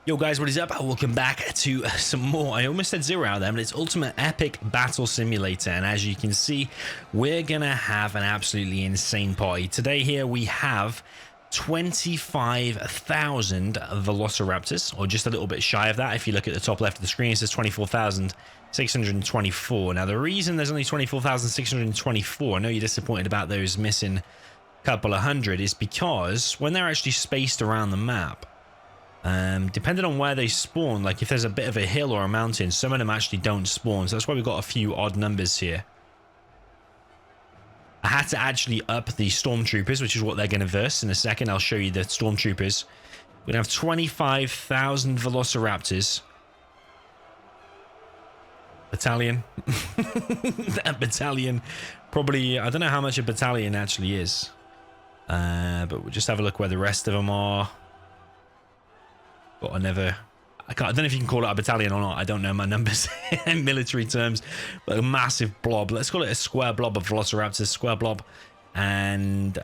Yo guys, what is up? Welcome back to some more. I almost said zero out there, but it's Ultimate Epic Battle Simulator. And as you can see, we're going to have an absolutely insane party. Today here we have 25,000 Velociraptors, or just a little bit shy of that. If you look at the top left of the screen, it says 24,624. Now the reason there's only 24,624, I know you're disappointed about those missing couple of hundred, is because when they're actually spaced around the map, depending on where they spawn, like if there's a bit of a hill or a mountain, some of them actually don't spawn. So that's why we've got a few odd numbers here. I had to actually up the stormtroopers, which is what they're going to verse in a second. I'll show you the stormtroopers. We're going to have 25,000 Velociraptors. Battalion. That battalion. Probably, I don't know how much a battalion actually is. But we'll just have a look where the rest of them are. Got another, I don't know if you can call it a battalion or not. I don't know my numbers in military terms, but a massive blob. Let's call it a square blob of Velociraptors, square blob. And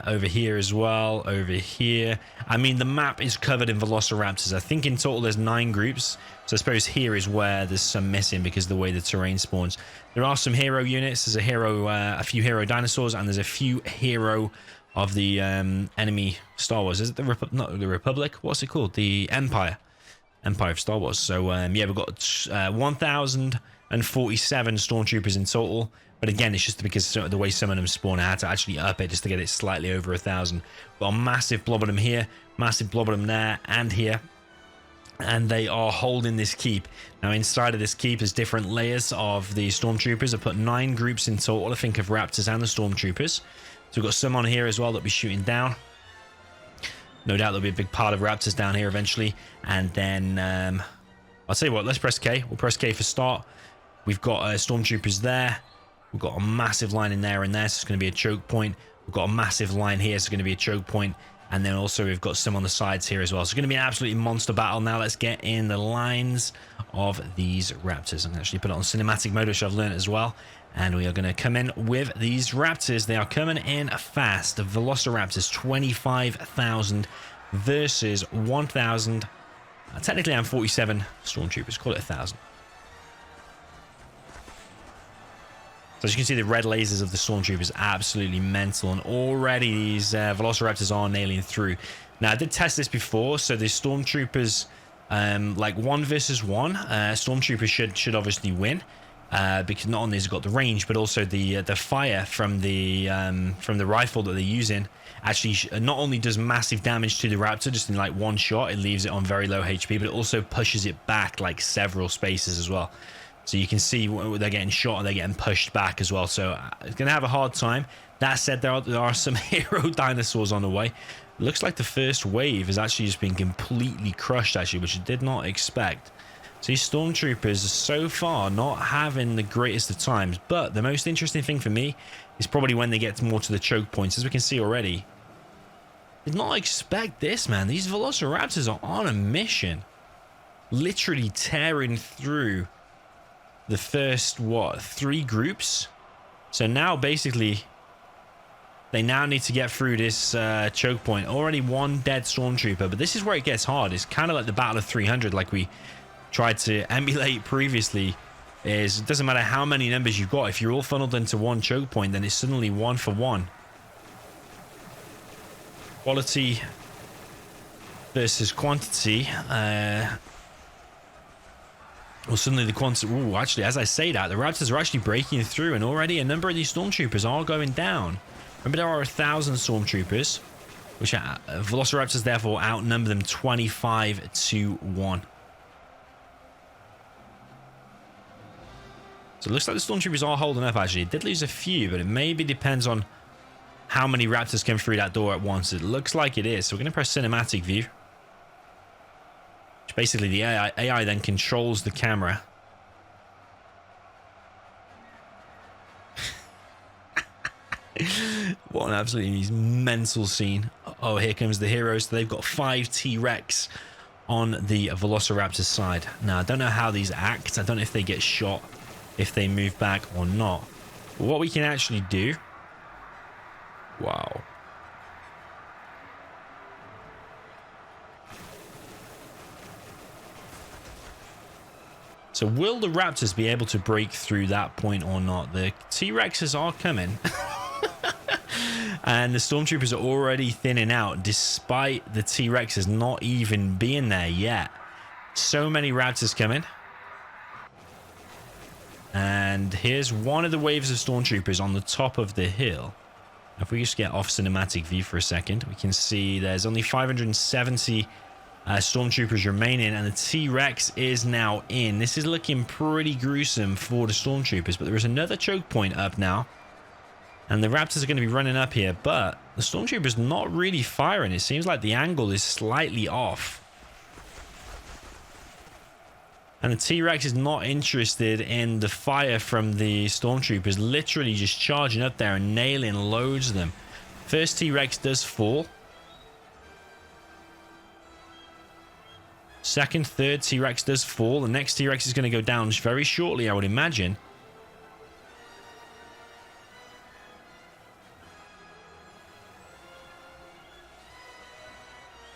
over here as well, over here. I mean, the map is covered in Velociraptors. I think in total there's 9 groups. So I suppose here is where there's some missing because of the way the terrain spawns. There are some hero units. There's a hero, a few hero dinosaurs, and there's a few hero of the enemy Star Wars. Is it the not the Republic? What's it called? The Empire of Star Wars. So yeah, we've got 1,047 stormtroopers in total. But again, it's just because of the way some of them spawn. I had to actually up it just to get it slightly over 1,000. Got a massive blob of them here, massive blob of them there and here. And they are holding this keep. Now inside of this keep is different layers of the stormtroopers. I put 9 groups in total, I think, of raptors and the stormtroopers. So we've got some on here as well that'll be shooting down. No doubt there'll be a big pile of raptors down here eventually. And then I'll tell you what, let's press K. We'll press K for start. We've got stormtroopers there. We've got a massive line in there and there, so it's going to be a choke point. We've got a massive line here, so it's going to be a choke point. And then also we've got some on the sides here as well. So it's going to be an absolutely monster battle. Now let's get in the lines of these raptors. I'm going to actually put it on cinematic mode, which I've learned as well. And we are going to come in with these raptors. They are coming in fast. The Velociraptors, 25,000 versus 1,000. Technically, I'm 47 stormtroopers. Call it 1,000. So as you can see, the red lasers of the stormtroopers absolutely mental. And already these Velociraptors are nailing through. Now, I did test this before. So the stormtroopers, like 1 versus 1, stormtroopers should obviously win. Because not only has it got the range, but also the fire from the rifle that they're using actually not only does massive damage to the raptor just in like one shot, it leaves it on very low HP, but it also pushes it back like several spaces as well. So you can see they're getting shot and they're getting pushed back as well. So it's going to have a hard time. That said, there are some hero dinosaurs on the way. It looks like the first wave has actually just been completely crushed, actually, which I did not expect. So these stormtroopers are so far not having the greatest of times, but the most interesting thing for me is probably when they get more to the choke points. As we can see already, did not expect this, man. These Velociraptors are on a mission, literally tearing through the first 3 groups. So now basically they now need to get through this choke point. Already 1 dead stormtrooper, but this is where it gets hard. It's kind of like the Battle of 300, like we tried to emulate previously. Is it doesn't matter how many numbers you've got, if you're all funneled into 1 choke point, then it's suddenly 1 for 1. Quality versus quantity. Well, suddenly the quantity. Ooh, actually, as I say that, the raptors are actually breaking through, and already a number of these stormtroopers are going down. Remember, there are 1,000 stormtroopers, which Velociraptors therefore outnumber them 25 to 1. So it looks like the stormtroopers are holding up, actually. It did lose a few, but it maybe depends on how many raptors come through that door at once. It looks like it is. So we're going to press cinematic view. Which basically the AI then controls the camera. What an absolutely mental scene. Oh, here comes the heroes. So they've got 5 T-Rex on the Velociraptor side. Now, I don't know how these act. I don't know if they get shot, if they move back or not. But what we can actually do... Wow. So will the Raptors be able to break through that point or not? The T-Rexes are coming. And the Stormtroopers are already thinning out despite the T-Rexes not even being there yet. So many Raptors coming. And here's one of the waves of Stormtroopers on the top of the hill. If we just get off cinematic view for a second, we can see there's only 570 Stormtroopers remaining, and the T-Rex is now in. This is looking pretty gruesome for the Stormtroopers, but there is another choke point up now. And the Raptors are going to be running up here, but the Stormtrooper's not really firing. It seems like the angle is slightly off. And the T-Rex is not interested in the fire from the Stormtroopers, literally just charging up there and nailing loads of them. First T-Rex does fall. Second, third T-Rex does fall. The next T-Rex is going to go down very shortly, I would imagine.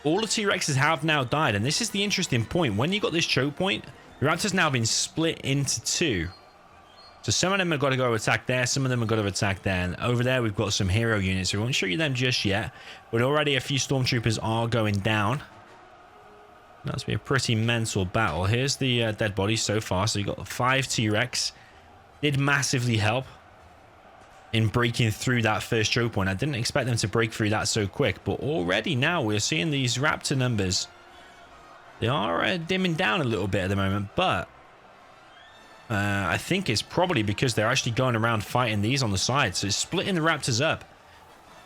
All the T-Rexes have now died, and this is the interesting point. When you got this choke point, the Raptors now been split into two. So some of them have got to go attack there, some of them have got to attack there. And over there, we've got some hero units. We won't show you them just yet, but already a few Stormtroopers are going down. That's been a pretty mental battle. Here's the dead bodies so far. So you've got 5 T-Rex. Did massively help in breaking through that first choke point. I didn't expect them to break through that so quick, but already now we're seeing these Raptor numbers. They are dimming down a little bit at the moment, but I think it's probably because they're actually going around fighting these on the side. So it's splitting the Raptors up.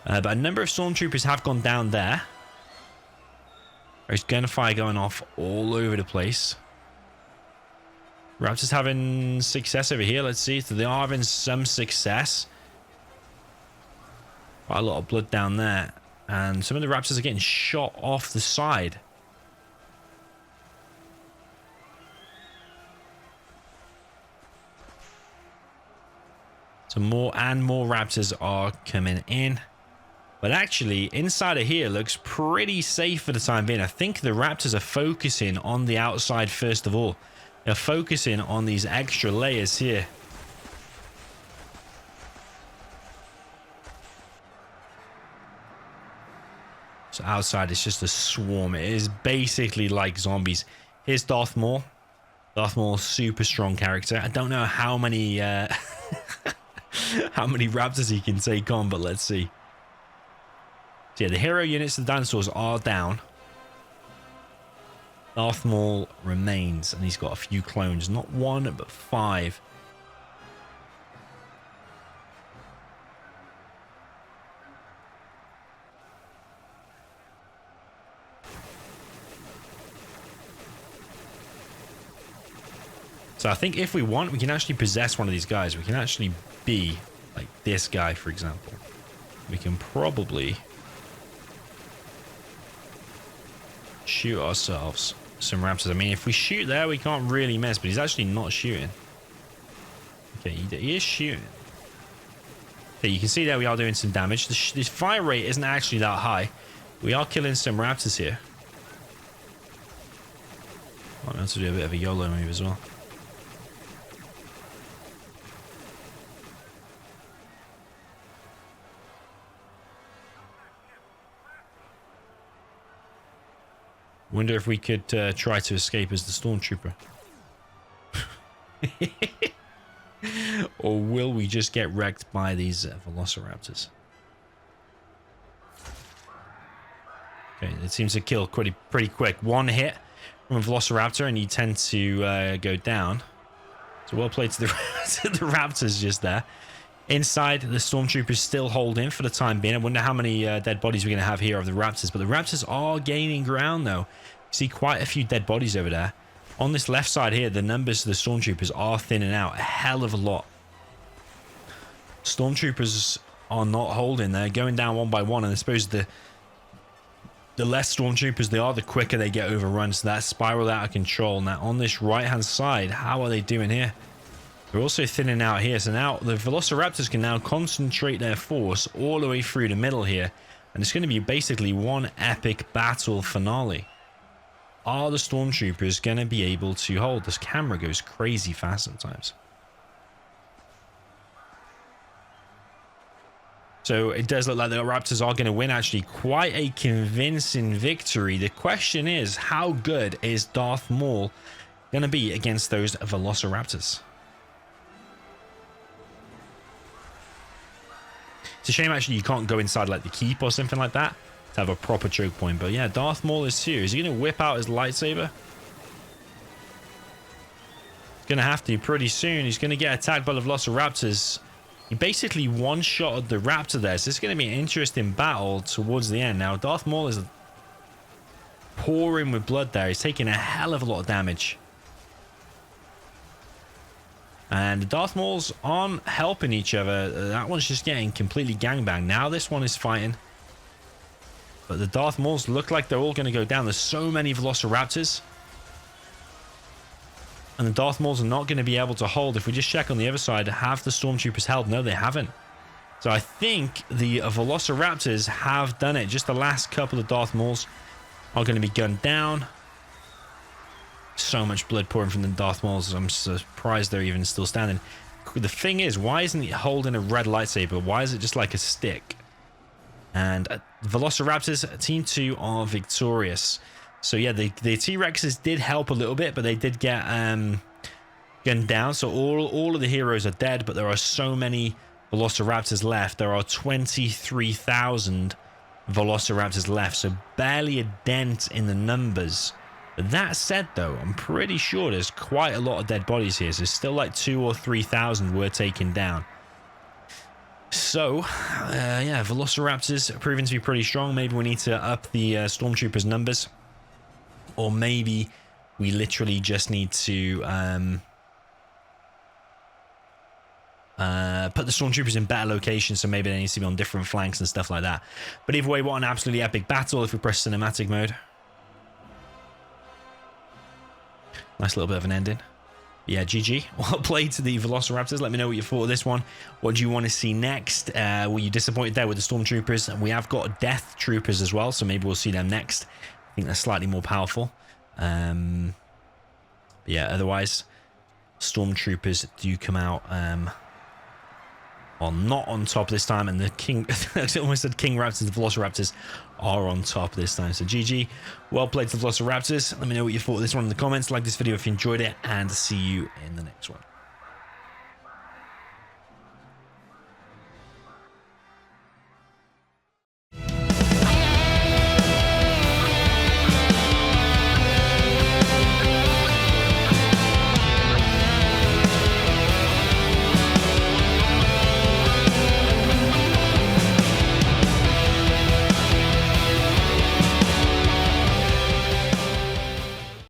But a number of Stormtroopers have gone down there. There's gunfire going off all over the place. Raptors having success over here. Let's see. So they are having some success. Quite a lot of blood down there. And some of the Raptors are getting shot off the side. So more and more Raptors are coming in. But actually, inside of here looks pretty safe for the time being. I think the Raptors are focusing on the outside first of all. They're focusing on these extra layers here. So outside it's just a swarm. It is basically like zombies. Here's Darth Maul. Darth Maul, super strong character. I don't know how many how many Raptors he can take on, but let's see. So yeah, the hero units of the dinosaurs are down. Darth Maul remains, and he's got a few clones. Not 1, but 5. So I think if we want, we can actually possess one of these guys. We can actually be like this guy, for example. We can probably shoot ourselves some Raptors. I mean, if we shoot there, we can't really miss, but he's actually not shooting. Okay, he is shooting. Okay, you can see there we are doing some damage. This fire rate isn't actually that high. We are killing some Raptors here. Might have to do a bit of a YOLO move as well. Wonder if we could try to escape as the Stormtrooper. Or will we just get wrecked by these Velociraptors? Okay, it seems to kill pretty quick. One hit from a Velociraptor and you tend to go down. So well played to the, to the Raptors just there. Inside, the Stormtroopers still holding for the time being. I wonder how many dead bodies we're going to have here of the Raptors. But the Raptors are gaining ground, though. You see quite a few dead bodies over there. On this left side here, the numbers of the Stormtroopers are thinning out a hell of a lot. Stormtroopers are not holding. They're going down one by one. And I suppose the less Stormtroopers they are, the quicker they get overrun. So that's spiraled out of control. Now, on this right-hand side, how are they doing here? They're also thinning out here. So now the Velociraptors can now concentrate their force all the way through the middle here. And it's going to be basically one epic battle finale. are the stormtroopers going to be able to hold? This camera goes crazy fast sometimes. So it does look like the Raptors are going to win, actually. Quite a convincing victory. The question is, how good is Darth Maul going to be against those Velociraptors? It's a shame, actually, you can't go inside like the keep or something like that to have a proper choke point. But yeah, Darth Maul is here. Is he going to whip out his lightsaber? He's going to have to pretty soon. He's going to get attacked by the Velociraptors. He basically one-shotted the Raptor there, so it's going to be an interesting battle towards the end. Now, Darth Maul is pouring with blood there. He's taking a hell of a lot of damage. And the Darth Mauls aren't helping each other. That one's just getting completely gangbanged. Now this one is fighting. But the Darth Mauls look like they're all going to go down. There's so many Velociraptors. And the Darth Mauls are not going to be able to hold. If we just check on the other side, have the Stormtroopers held? No, they haven't. So I think the Velociraptors have done it. Just the last couple of Darth Mauls are going to be gunned down. So much blood pouring from the Darth Mauls. I'm surprised they're even still standing. The thing is, why isn't he holding a red lightsaber? Why is it just like a stick? And Velociraptors, Team 2 are victorious. So yeah, the T-Rexes did help a little bit, but they did get gunned down. So all of the heroes are dead, but there are so many Velociraptors left. There are 23,000 Velociraptors left, so barely a dent in the numbers. But that said, though, I'm pretty sure there's quite a lot of dead bodies here. So still like 2,000 or 3,000 were taken down. So, yeah, Velociraptors are proving to be pretty strong. Maybe we need to up the Stormtroopers' numbers. Or maybe we literally just need to put the Stormtroopers in better locations, so maybe they need to be on different flanks and stuff like that. But either way, what an absolutely epic battle if we press cinematic mode. Nice little bit of an ending. Yeah, GG. Well played to the Velociraptors. Let me know what you thought of this one. What do you want to see next? Were you disappointed there with the Stormtroopers? And we have got Death Troopers as well, so maybe we'll see them next. I think they're slightly more powerful. Yeah, otherwise, Stormtroopers do come out not on top this time, and the King, I almost said King Raptors, the Velociraptors are on top this time. So GG, well played to the Velociraptors. Let me know what you thought of this one in the comments. Like this video if you enjoyed it, and see you in the next one.